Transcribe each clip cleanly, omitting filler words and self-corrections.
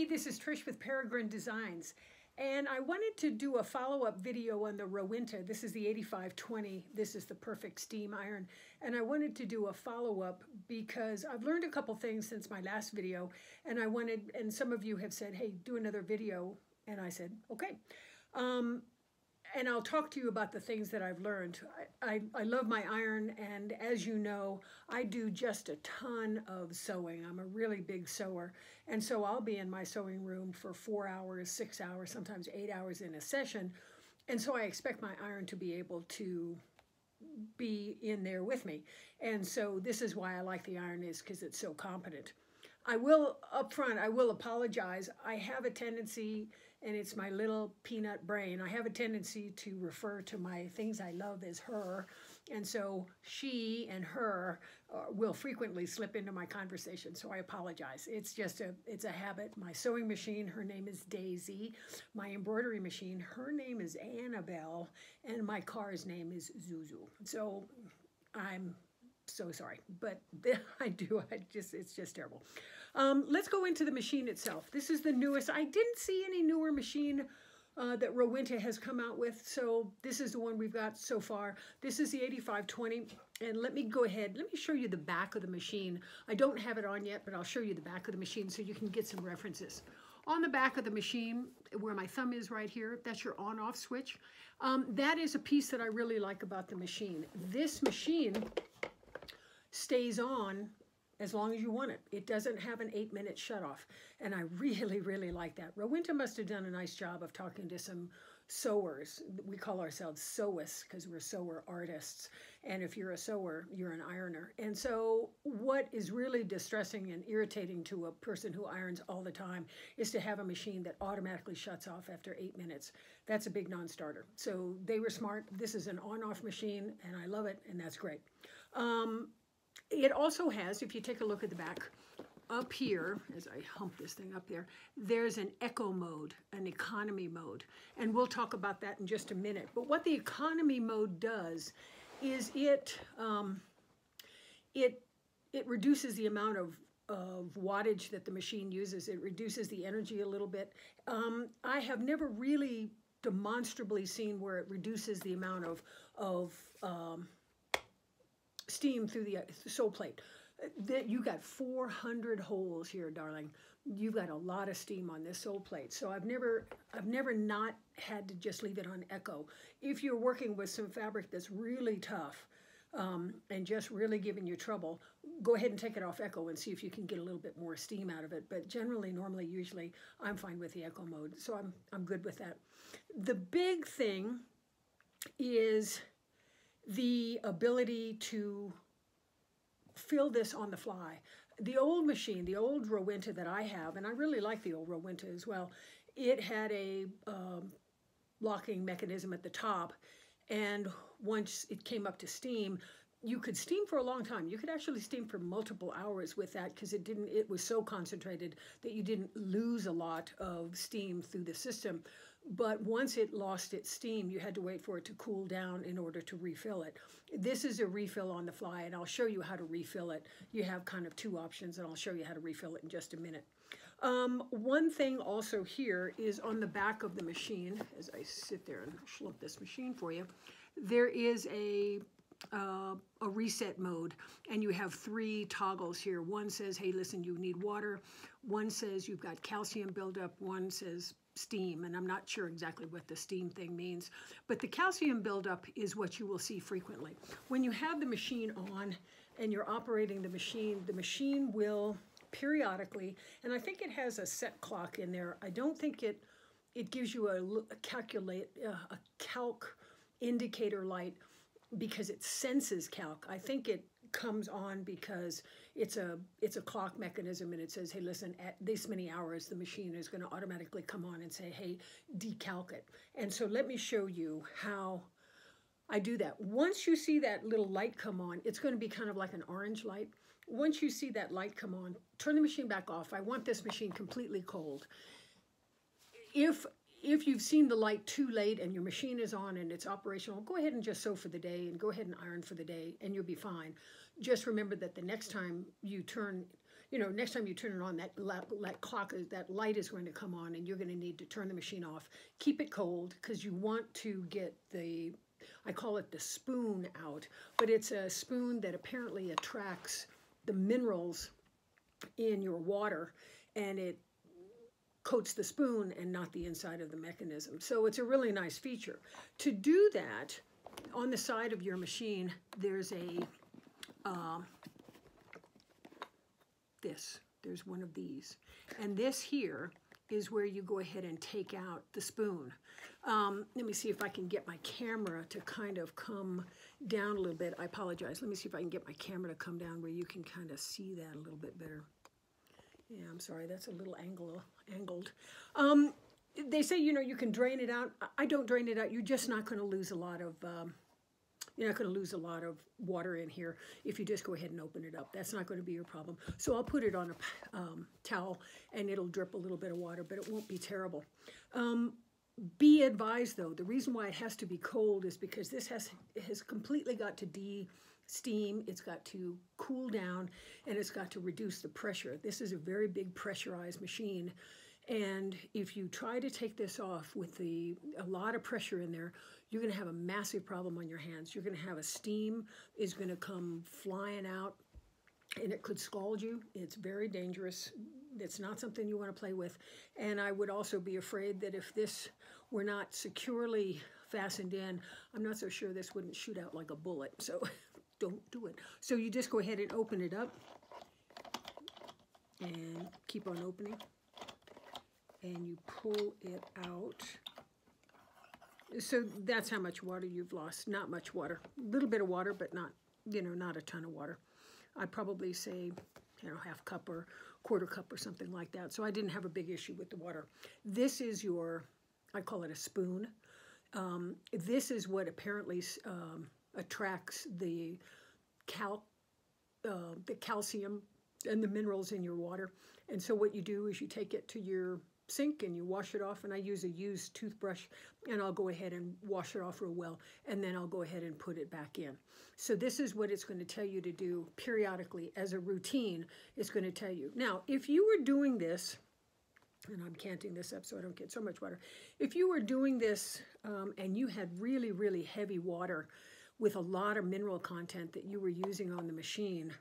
Hey, this is Trish with Peregrine Designs, and I wanted to do a follow-up video on the Rowenta. This is the 8520. This is the perfect steam iron, and I wanted to do a follow-up because I've learned a couple things since my last video, and and some of you have said, hey, do another video, and I said, okay. And I'll talk to you about the things that I've learned. I love my iron, and as you know, I do just a ton of sewing. I'm a really big sewer, and so I'll be in my sewing room for 4 hours, 6 hours, sometimes 8 hours in a session, and so I expect my iron to be able to be in there with me. And so this is why I like the iron, is because it's so competent. I will, up front, I will apologize. I have a tendency, and it's my little peanut brain, I have a tendency to refer to my things I love as her, and so she and her will frequently slip into my conversation, so I apologize. It's a habit. My sewing machine, her name is Daisy. My embroidery machine, her name is Annabelle, and my car's name is Zuzu. So I'm so sorry, but it's just terrible. Let's go into the machine itself. This is the newest. I didn't see any newer machine that Rowenta has come out with, so this is the one we've got so far. This is the 8520, and let me go ahead, let me show you the back of the machine. I don't have it on yet, but I'll show you the back of the machine so you can get some references. On the back of the machine, where my thumb is right here, that's your on-off switch. That is a piece that I really like about the machine. This machine stays on as long as you want it. It doesn't have an 8-minute shutoff, and I really, really like that. Rowenta must have done a nice job of talking to some sewers. We call ourselves sewists because we're sewer artists, and if you're a sewer, you're an ironer. And so what is really distressing and irritating to a person who irons all the time is to have a machine that automatically shuts off after 8 minutes. That's a big non-starter. So they were smart. This is an on-off machine, and I love it, and that's great. It also has, if you take a look at the back, up here, as I hump this thing up there, there's an eco mode, an economy mode, and we'll talk about that in just a minute. But what the economy mode does is it reduces the amount of wattage that the machine uses. It reduces the energy a little bit. I have never really demonstrably seen where it reduces the amount of steam through the Soleplate. You got 400 holes here, darling. You've got a lot of steam on this Soleplate. So I've never not had to just leave it on echo. If you're working with some fabric that's really tough and just really giving you trouble, go ahead and take it off echo and see if you can get a little bit more steam out of it. But generally, normally, usually, I'm fine with the echo mode. So I'm good with that. The big thing is the ability to fill this on the fly. The old machine, the old Rowenta that I have, and I really like the old Rowenta as well, it had a locking mechanism at the top, and once it came up to steam, you could steam for a long time. You could actually steam for multiple hours with that because it was so concentrated that you didn't lose a lot of steam through the system. But once it lost its steam, you had to wait for it to cool down in order to refill it. This is a refill on the fly, and I'll show you how to refill it. You have kind of two options, and I'll show you how to refill it in just a minute. One thing also here is on the back of the machine, as I sit there and schlump this machine for you, there is a reset mode, and you have 3 toggles here. One says, hey, listen, you need water. One says you've got calcium buildup. One says steam, and I'm not sure exactly what the steam thing means, but the calcium buildup is what you will see frequently. When you have the machine on and you're operating the machine will periodically, and I think it has a set clock in there. I don't think it gives you a calc indicator light because it senses calc. I think it comes on because it's a clock mechanism, and it says, hey, listen, at this many hours the machine is going to automatically come on and say, hey, decalc it. And so let me show you how I do that. Once you see that little light come on, it's going to be kind of like an orange light. Once you see that light come on, turn the machine back off. I want this machine completely cold. If you've seen the light too late and your machine is on and it's operational, go ahead and just sew for the day and go ahead and iron for the day and you'll be fine. Just remember that the next time you turn, you know, next time you turn it on, that light is going to come on, and you're going to need to turn the machine off. Keep it cold, because you want to get the, I call it the spoon out, but it's a spoon that apparently attracts the minerals in your water, and it coats the spoon and not the inside of the mechanism. So it's a really nice feature. To do that, on the side of your machine, there's a there's one of these, and this here is where you go ahead and take out the spoon. Let me see if I can get my camera to kind of come down a little bit. I apologize. Let me see if I can get my camera to come down where you can kind of see that a little bit better. Yeah, I'm sorry, that's a little angled. They say, you know, you can drain it out. I don't drain it out. You're just not going to lose a lot of, you're not going to lose a lot of water in here if you just go ahead and open it up. That's not going to be your problem. So I'll put it on a towel, and it'll drip a little bit of water, but it won't be terrible. Be advised, though, the reason why it has to be cold is because this has completely got to steam, it's got to cool down, and it's got to reduce the pressure. This is a very big pressurized machine, and if you try to take this off with a lot of pressure in there, you're going to have a massive problem on your hands. You're going to have a steam is going to come flying out, and it could scald you. It's very dangerous. It's not something you want to play with. And I would also be afraid that if this were not securely fastened in, I'm not so sure this wouldn't shoot out like a bullet. So don't do it. So you just go ahead and open it up and keep on opening, and you pull it out. So that's how much water you've lost. Not much water. A little bit of water, but not, you know, not a ton of water. I'd probably say, you know, half cup or quarter cup or something like that. So I didn't have a big issue with the water. This is your, I call it a spoon. This is what apparently attracts the calcium and the minerals in your water. And so what you do is you take it to your sink and you wash it off, and I use a used toothbrush, and I'll go ahead and wash it off real well, and then I'll go ahead and put it back in. So this is what it's going to tell you to do periodically as a routine. It's going to tell you. Now, if you were doing this, and I'm canting this up so I don't get so much water, if you were doing this and you had really, really heavy water with a lot of mineral content that you were using on the machine,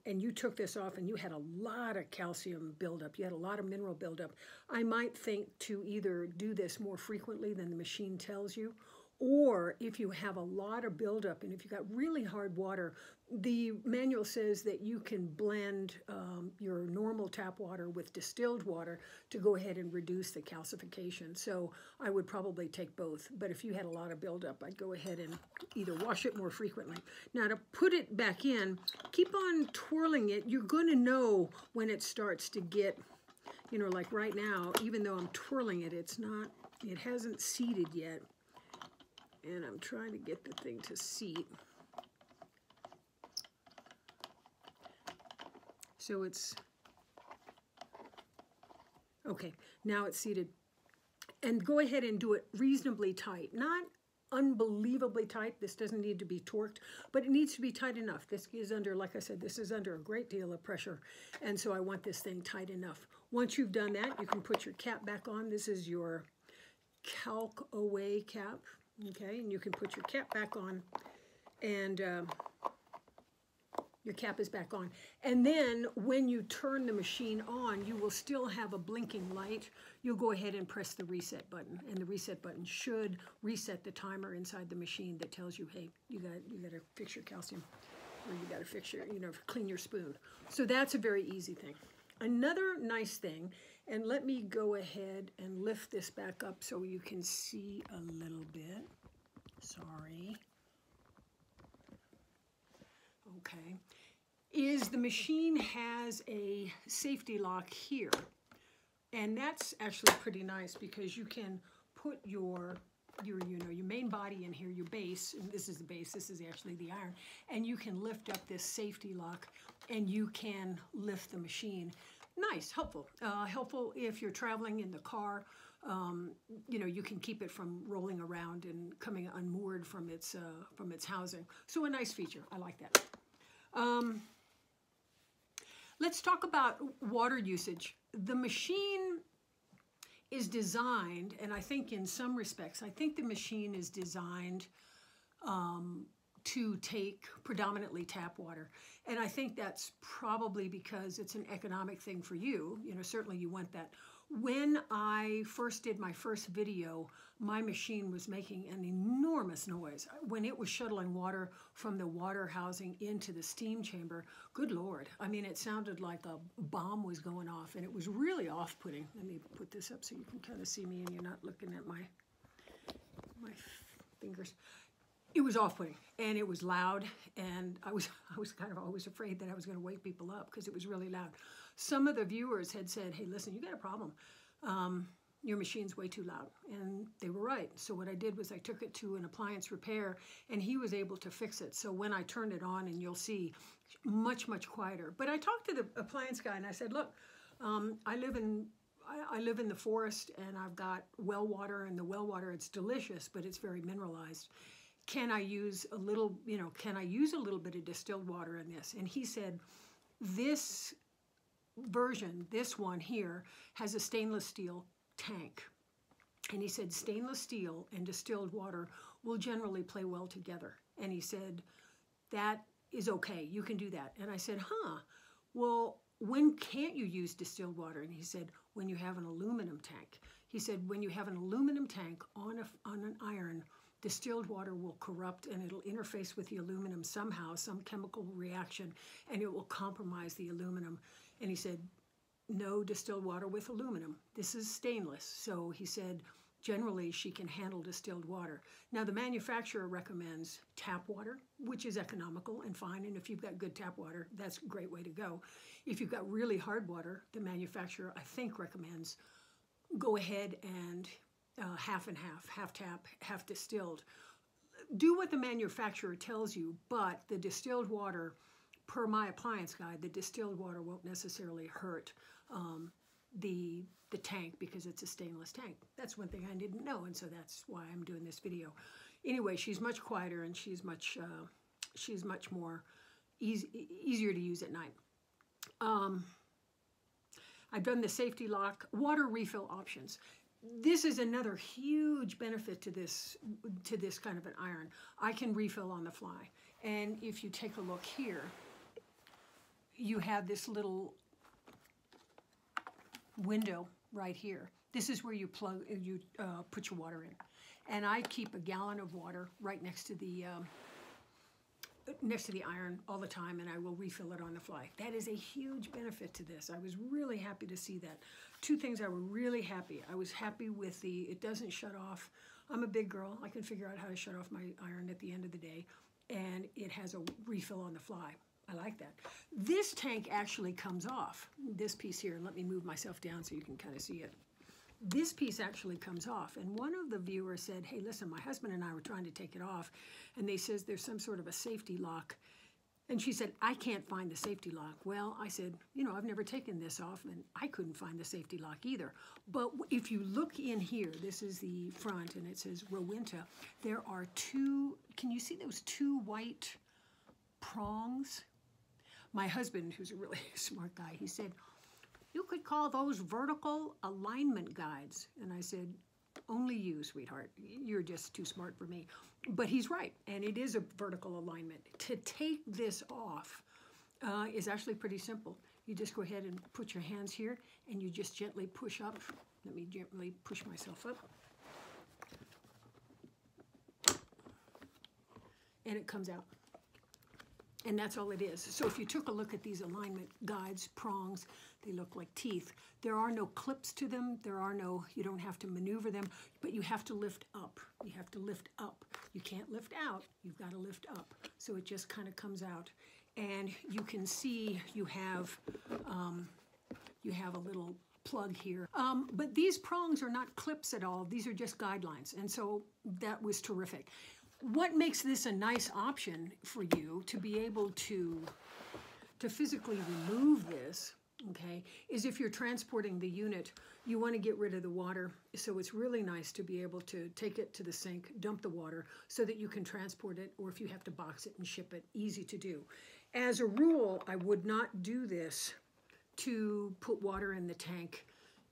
and you took this off and you had a lot of calcium buildup, you had a lot of mineral buildup, I might think to either do this more frequently than the machine tells you, or if you have a lot of buildup and if you got really hard water, the manual says that you can blend your normal tap water with distilled water to go ahead and reduce the calcification. So I would probably take both. But if you had a lot of buildup, I'd go ahead and either wash it more frequently. Now to put it back in, keep on twirling it. You're going to know when it starts to get, you know, like right now, even though I'm twirling it, it hasn't seated yet. And I'm trying to get the thing to seat. So it's, okay, now it's seated. And go ahead and do it reasonably tight. Not unbelievably tight. This doesn't need to be torqued, but it needs to be tight enough. This is under, like I said, this is under a great deal of pressure. And so I want this thing tight enough. Once you've done that, you can put your cap back on. This is your calc away cap. Okay, and you can put your cap back on, and your cap is back on. And then when you turn the machine on, you will still have a blinking light. You'll go ahead and press the reset button, and the reset button should reset the timer inside the machine that tells you, hey, you got to fix your calcium, or you got to fix your, you know, clean your spoon. So that's a very easy thing. Another nice thing, and let me go ahead and lift this back up so you can see a little bit. Sorry. Okay. Is the machine has a safety lock here. And that's actually pretty nice because you can put your main body in here, your base, and this is the base, this is actually the iron, and you can lift up this safety lock and you can lift the machine. Nice, helpful. Helpful if you're traveling in the car. You know, you can keep it from rolling around and coming unmoored from its housing. So a nice feature. I like that. Let's talk about water usage. The machine is designed, and I think in some respects, I think the machine is designed to take predominantly tap water. And I think that's probably because it's an economic thing for you. You know, certainly you want that. When I first did my first video, my machine was making an enormous noise. When it was shuttling water from the water housing into the steam chamber, good Lord. I mean, it sounded like a bomb was going off, and it was really off-putting. Let me put this up so you can kind of see me and you're not looking at my fingers. It was off-putting, and it was loud, and I was kind of always afraid that I was going to wake people up because it was really loud. Some of the viewers had said, hey, listen, you got a problem. Your machine's way too loud, and they were right. So what I did was I took it to an appliance repair, and he was able to fix it. So when I turned it on, and you'll see, much, much quieter. But I talked to the appliance guy, and I said, look, I live in the forest, and I've got well water, and the well water, it's delicious, but it's very mineralized. Can I use a little, can I use a little bit of distilled water in this? And he said, this version, this one here, has a stainless steel tank. And he said, stainless steel and distilled water will generally play well together. And he said, that is okay, you can do that. And I said, well, when can't you use distilled water? And he said, when you have an aluminum tank. He said, when you have an aluminum tank on an iron, distilled water will corrupt, and it'll interface with the aluminum somehow, some chemical reaction, and it will compromise the aluminum. And he said, no distilled water with aluminum. This is stainless. So he said, generally she can handle distilled water. Now the manufacturer recommends tap water, which is economical and fine. And if you've got good tap water, that's a great way to go. If you've got really hard water, the manufacturer, I think, recommends go ahead and half and half tap, half distilled. Do what the manufacturer tells you, but the distilled water, per my appliance guide, the distilled water won't necessarily hurt the tank because it's a stainless tank. That's one thing I didn't know, and so that's why I'm doing this video. Anyway, she's much quieter, and she's much more easier to use at night. I've done the safety lock, water refill options. This is another huge benefit to this kind of an iron. I can refill on the fly. And if you take a look here, you have this little window right here. This is where you put your water in. And I keep a gallon of water right next to the iron all the time, and I will refill it on the fly. That is a huge benefit to this. I was really happy to see that. Two things I were really happy. I was happy with it doesn't shut off. I'm a big girl. I can figure out how to shut off my iron at the end of the day, and it has a refill on the fly. I like that. This tank actually comes off. This piece here, and let me move myself down so you can kind of see it. This piece actually comes off, and one of the viewers said, hey, listen, my husband and I were trying to take it off, and they says there's some sort of a safety lock. And she said, I can't find the safety lock. Well, I said, I've never taken this off, and I couldn't find the safety lock either. But if you look in here, this is the front, and it says Rowenta. There are two, can you see those two white prongs? My husband, who's a really smart guy, he said, you could call those vertical alignment guides. And I said, only you, sweetheart. You're just too smart for me. But he's right, and it is a vertical alignment. To take this off is actually pretty simple. You just go ahead and put your hands here, and you just gently push up. Let me gently push myself up. And it comes out. And that's all it is. So if you took a look at these alignment guides, prongs, they look like teeth. There are no clips to them. You don't have to maneuver them, but you have to lift up. You have to lift up. You can't lift out. You've got to lift up. So it just kind of comes out. And you can see you have a little plug here. But these prongs are not clips at all. These are just guidelines. And so that was terrific. What makes this a nice option for you to be able to physically remove this, okay, is if you're transporting the unit, you want to get rid of the water. So it's really nice to be able to take it to the sink, dump the water so that you can transport it, or if you have to box it and ship it, easy to do. As a rule, I would not do this to put water in the tank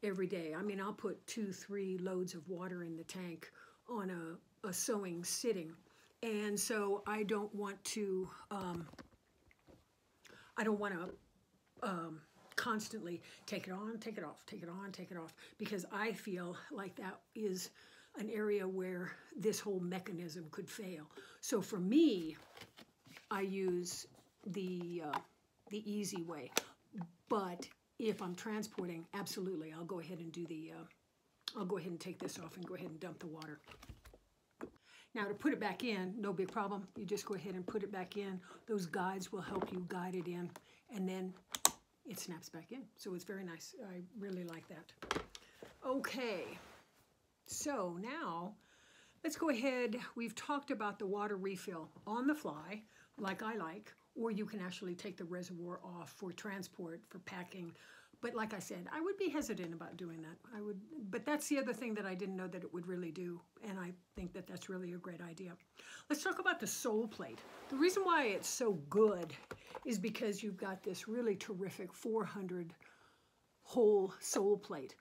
every day. I mean, I'll put 2-3 loads of water in the tank on a sewing sitting. And so I don't want to constantly take it on, take it off, take it on, take it off, because I feel like that is an area where this whole mechanism could fail. So for me, I use the easy way. But if I'm transporting, absolutely, I'll go ahead and do I'll go ahead and take this off and go ahead and dump the water. Now to put it back in, no big problem. You just go ahead and put it back in. Those guides will help you guide it in, and then it snaps back in. So it's very nice. I really like that. Okay, so now let's go ahead. We've talked about the water refill on the fly, like I like, or you can actually take the reservoir off for transport, for packing. But like I said, I would be hesitant about doing that. But that's the other thing that I didn't know that it would really do, and I think that that's really a great idea. Let's talk about the Soleplate. The reason why it's so good is because you've got this really terrific 400 hole Soleplate.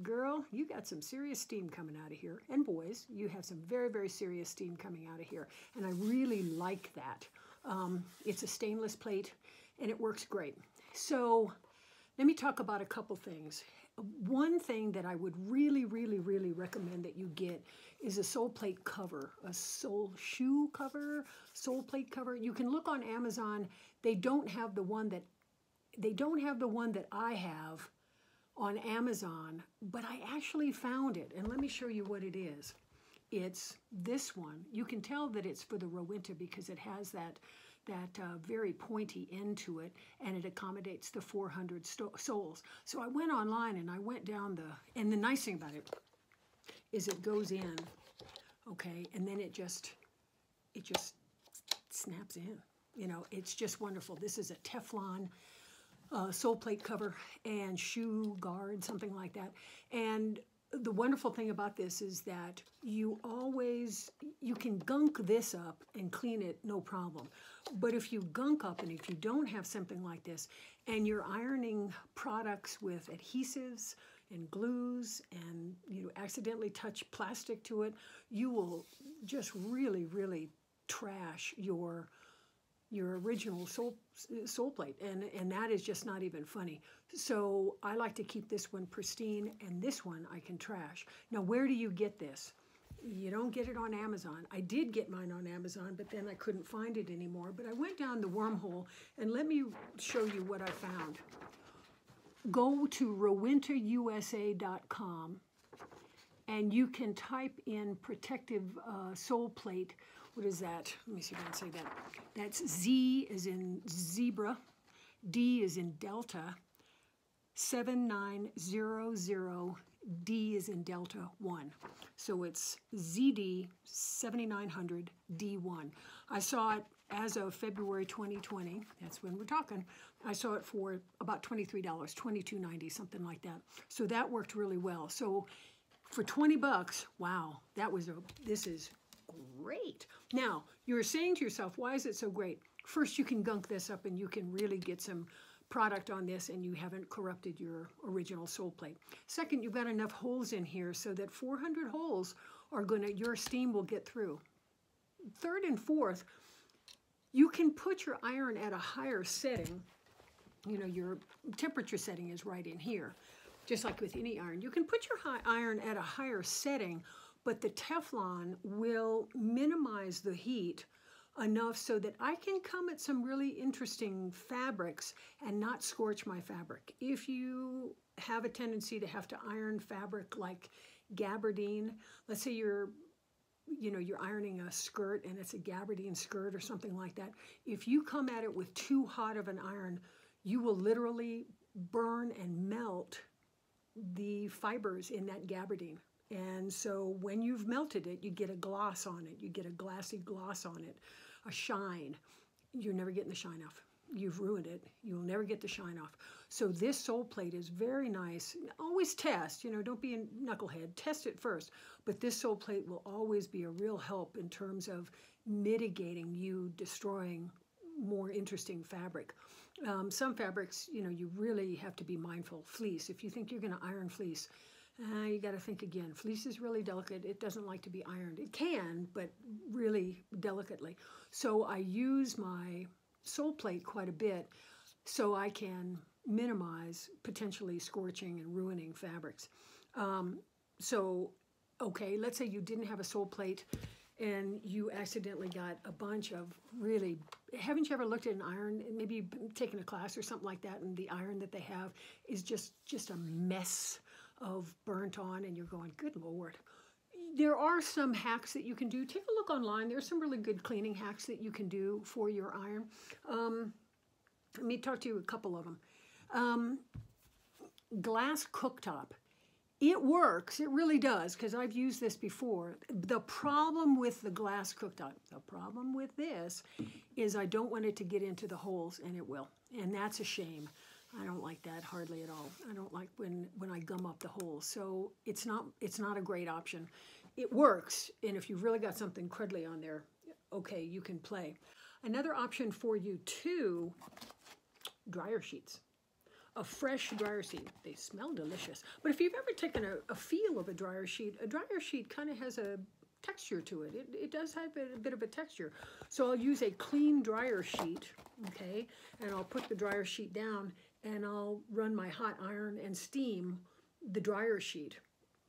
Girl, you got some serious steam coming out of here. And boys, you have some very, very serious steam coming out of here. And I really like that. It's a stainless plate, and it works great. So let me talk about a couple things. One thing that I would really, really, really recommend that you get is a Soleplate cover, a shoe cover, Soleplate cover. You can look on Amazon. They don't have the one that I have on Amazon, but I actually found it, and let me show you what it is. It's this one. You can tell that it's for the Rowenta because it has that very pointy end to it, and it accommodates the 400 soles. So I went online and I went down and the nice thing about it is it goes in, okay, and then it just snaps in. You know, it's just wonderful. This is a Teflon Soleplate cover and shoe guard, something like that. And the wonderful thing about this is that you can gunk this up and clean it, no problem. But if you gunk up and if you don't have something like this and you're ironing products with adhesives and glues and you accidentally touch plastic to it, you will just really, really trash your original Soleplate, and that is just not even funny. So I like to keep this one pristine, and this one I can trash. Now, where do you get this? You don't get it on Amazon. I did get mine on Amazon, but then I couldn't find it anymore. But I went down the wormhole, and let me show you what I found. Go to rowentausa.com, and you can type in protective Soleplate. What is that? Let me see if I can say that. That's Z as in zebra, D as in Delta, 7900, D as in Delta 1. So it's ZD 7900 D1. I saw it as of February 2020. That's when we're talking. I saw it for about $23, $22.90, something like that. So that worked really well. So for 20 bucks, wow, this is great. Now, you're saying to yourself, why is it so great? First, you can gunk this up and you can really get some product on this and you haven't corrupted your original Soleplate. Second, you've got enough holes in here so that 400 holes your steam will get through. Third and fourth, you can put your iron at a higher setting. You know, your temperature setting is right in here, just like with any iron. You can put your iron at a higher setting, but the Teflon will minimize the heat enough so that I can come at some really interesting fabrics and not scorch my fabric. If you have a tendency to have to iron fabric like gabardine, let's say you're ironing a skirt and it's a gabardine skirt or something like that, if you come at it with too hot of an iron, you will literally burn and melt the fibers in that gabardine. And so when you've melted it, you get a gloss on it. You get a glassy gloss on it, a shine. You're never getting the shine off. You've ruined it. You'll never get the shine off. So this Soleplate is very nice. Always test, don't be a knucklehead. Test it first. But this Soleplate will always be a real help in terms of mitigating you destroying more interesting fabric. Some fabrics, you know, you really have to be mindful. Fleece, if you think you're going to iron fleece, you got to think again. Fleece is really delicate. It doesn't like to be ironed. It can, but really delicately. So I use my Soleplate quite a bit so I can minimize potentially scorching and ruining fabrics. So, okay, let's say you didn't have a Soleplate and you accidentally got a bunch of really, haven't you ever looked at an iron, maybe you've taken a class or something like that, and the iron that they have is just a mess of burnt on, and you're going, good Lord. There are some hacks that you can do. Take a look online. There's some really good cleaning hacks that you can do for your iron. Let me talk to you a couple of them. Glass cooktop. It works, it really does, because I've used this before. The problem with the glass cooktop, the problem with this, is I don't want it to get into the holes, and it will. And that's a shame. I don't like that hardly at all. I don't like when I gum up the holes. So it's not a great option. It works, and if you've really got something crudely on there, okay, you can play. Another option for you too, dryer sheets. A fresh dryer sheet. They smell delicious. But if you've ever taken a feel of a dryer sheet kind of has a texture to it. It does have a bit of a texture. So I'll use a clean dryer sheet, okay, and I'll put the dryer sheet down and I'll run my hot iron and steam the dryer sheet.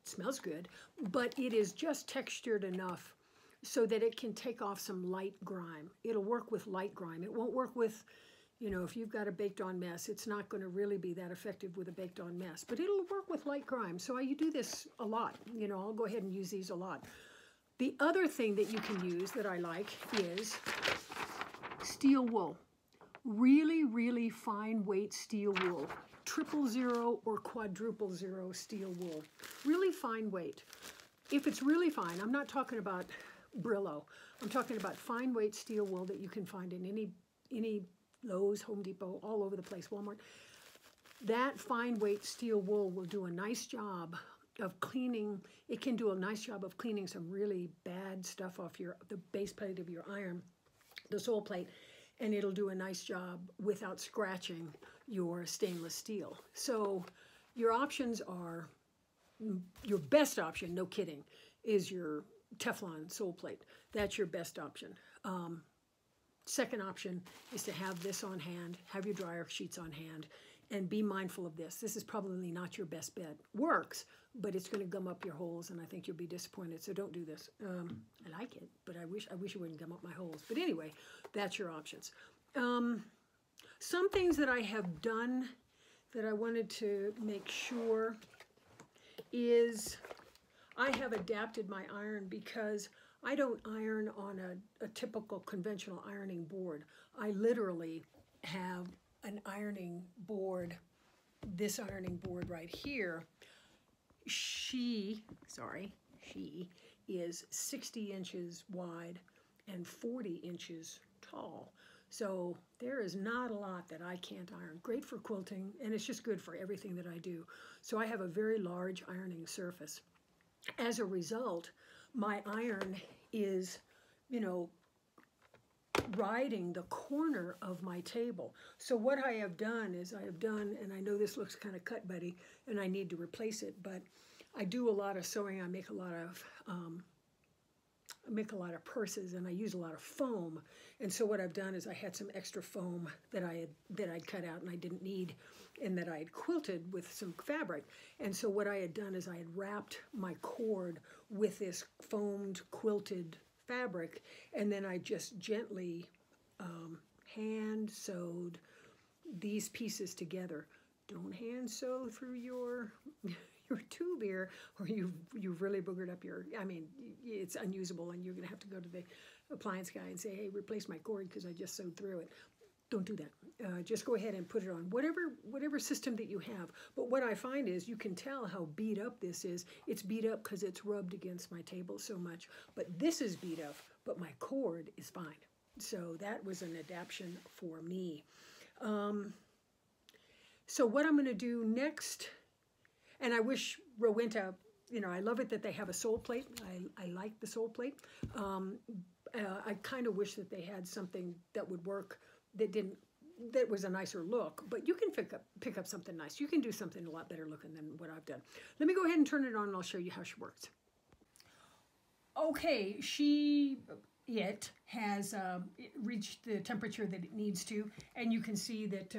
It smells good, but it is just textured enough so that it can take off some light grime. It'll work with light grime. It won't work with, you know, if you've got a baked on mess, it's not going to really be that effective with a baked on mess, but it'll work with light grime. So I do this a lot. You know, I'll go ahead and use these a lot. The other thing that you can use that I like is steel wool. Really, really fine weight steel wool. 000 or 400 steel wool. Really fine weight. If it's really fine, I'm not talking about Brillo. I'm talking about fine weight steel wool that you can find in any Lowe's, Home Depot, all over the place, Walmart. That fine weight steel wool will do a nice job of cleaning. It can do a nice job of cleaning some really bad stuff off the base plate of your iron, the Soleplate, and it'll do a nice job without scratching your stainless steel. So your options are, your best option, no kidding, is your Teflon Soleplate. That's your best option. Second option is to have this on hand, have your dryer sheets on hand, and be mindful of this. This is probably not your best bet. Works, but it's going to gum up your holes, and I think you'll be disappointed, so don't do this. I like it, but I wish it wouldn't gum up my holes. But anyway, that's your options. Some things that I have done that I wanted to make sure is I have adapted my iron because I don't iron on a typical conventional ironing board. I literally have an ironing board, this ironing board right here. She is 60 inches wide and 40 inches tall. So there is not a lot that I can't iron. Great for quilting, and it's just good for everything that I do. So I have a very large ironing surface. As a result, my iron is, you know, riding the corner of my table. So what I have done is and I know this looks kind of cut buddy and I need to replace it, but I do a lot of sewing. I make a lot of purses, and I use a lot of foam. And so what I've done is I had some extra foam that I'd cut out and I didn't need, and that I had quilted with some fabric. And so what I had done is I had wrapped my cord with this foamed quilted fabric, and then I just gently hand sewed these pieces together. Don't hand sew through your tube here, or you've really boogered up your, I mean, it's unusable, and you're going to have to go to the appliance guy and say, hey, replace my cord because I just sewed through it. Don't do that. Just go ahead and put it on whatever system that you have. But what I find is you can tell how beat up this is. It's beat up because it's rubbed against my table so much. But this is beat up, but my cord is fine. So that was an adaptation for me. So what I'm going to do next, and I wish Rowenta, you know, I love it that they have a Soleplate. I like the Soleplate. I kind of wish that they had something that would work that was a nicer look, but you can pick up something nice. You can do something a lot better looking than what I've done. Let me go ahead and turn it on and I'll show you how she works. Okay, it has reached the temperature that it needs to, and you can see that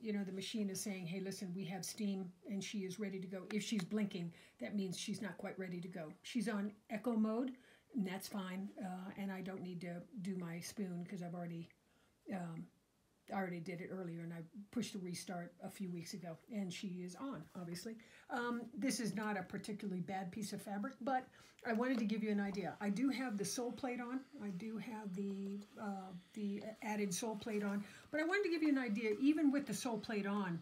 you know, the machine is saying, hey, listen, we have steam and she is ready to go. If she's blinking, that means she's not quite ready to go. She's on echo mode, and that's fine, and I don't need to do my spoon because I already did it earlier, and I pushed the restart a few weeks ago, and she is on, obviously. This is not a particularly bad piece of fabric, but I wanted to give you an idea. I do have the Soleplate on. I do have the added Soleplate on, but I wanted to give you an idea, even with the Soleplate on,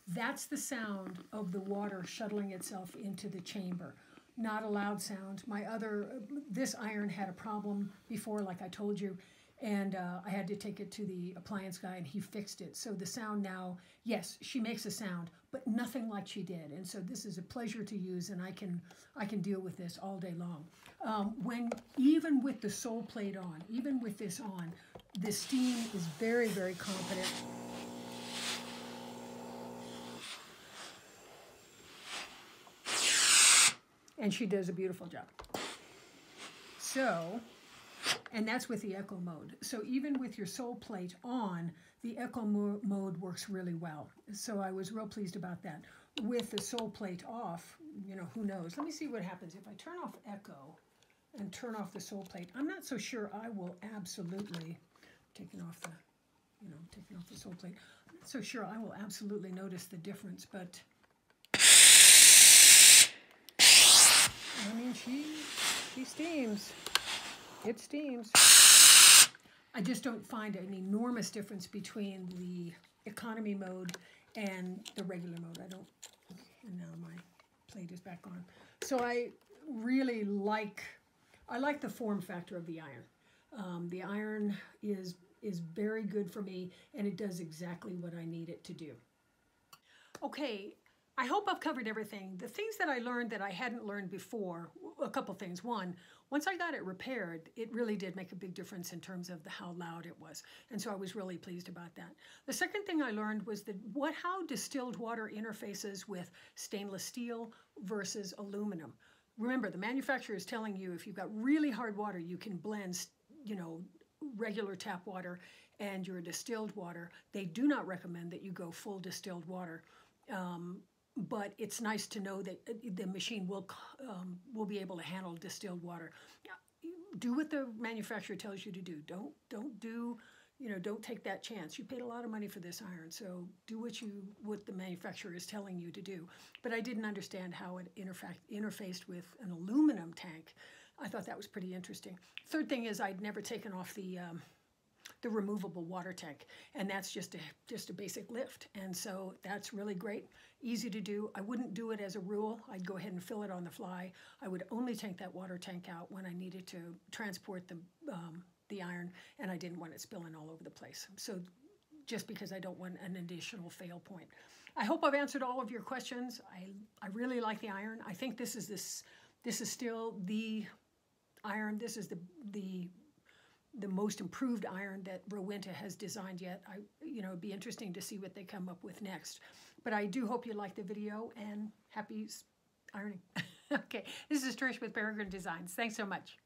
that's the sound of the water shuttling itself into the chamber. Not a loud sound. This iron had a problem before, like I told you, and I had to take it to the appliance guy, and he fixed it. So the sound now, yes, she makes a sound, but nothing like she did. And so this is a pleasure to use, and I can deal with this all day long. Even with the Soleplate on, even with this on, the steam is very, very competent. And she does a beautiful job. So, and that's with the echo mode. So even with your Soleplate on, the echo mode works really well. So I was real pleased about that. With the Soleplate off, you know, who knows? Let me see what happens if I turn off echo and turn off the Soleplate. I'm not so sure I will absolutely, taking off the Soleplate. I'm not so sure I will absolutely notice the difference, but I mean, she steams. It steams. I just don't find an enormous difference between the economy mode and the regular mode. I don't, and now my plate is back on. So I really like the form factor of the iron. The iron is very good for me, and it does exactly what I need it to do. Okay. I hope I've covered everything. The things that I learned that I hadn't learned before, a couple things. One, once I got it repaired, it really did make a big difference in terms of how loud it was. And so I was really pleased about that. The second thing I learned was how distilled water interfaces with stainless steel versus aluminum. Remember, the manufacturer is telling you if you've got really hard water, you can blend, you know, regular tap water and your distilled water. They do not recommend that you go full distilled water. But it's nice to know that the machine will be able to handle distilled water. Do what the manufacturer tells you to do. Don't take that chance. You paid a lot of money for this iron, so do what the manufacturer is telling you to do. But I didn't understand how it interfaced with an aluminum tank. I thought that was pretty interesting. Third thing is I'd never taken off the removable water tank, and that's just a basic lift, and so that's really great, easy to do. I wouldn't do it as a rule. I'd go ahead and fill it on the fly. I would only take that water tank out when I needed to transport the iron, and I didn't want it spilling all over the place. So just because I don't want an additional fail point. I hope I've answered all of your questions. I really like the iron. I think this is still the iron. This is the most improved iron that Rowenta has designed yet. It'd be interesting to see what they come up with next. But I do hope you liked the video, and happy ironing. Okay, this is Trish with Peregrine Designs. Thanks so much.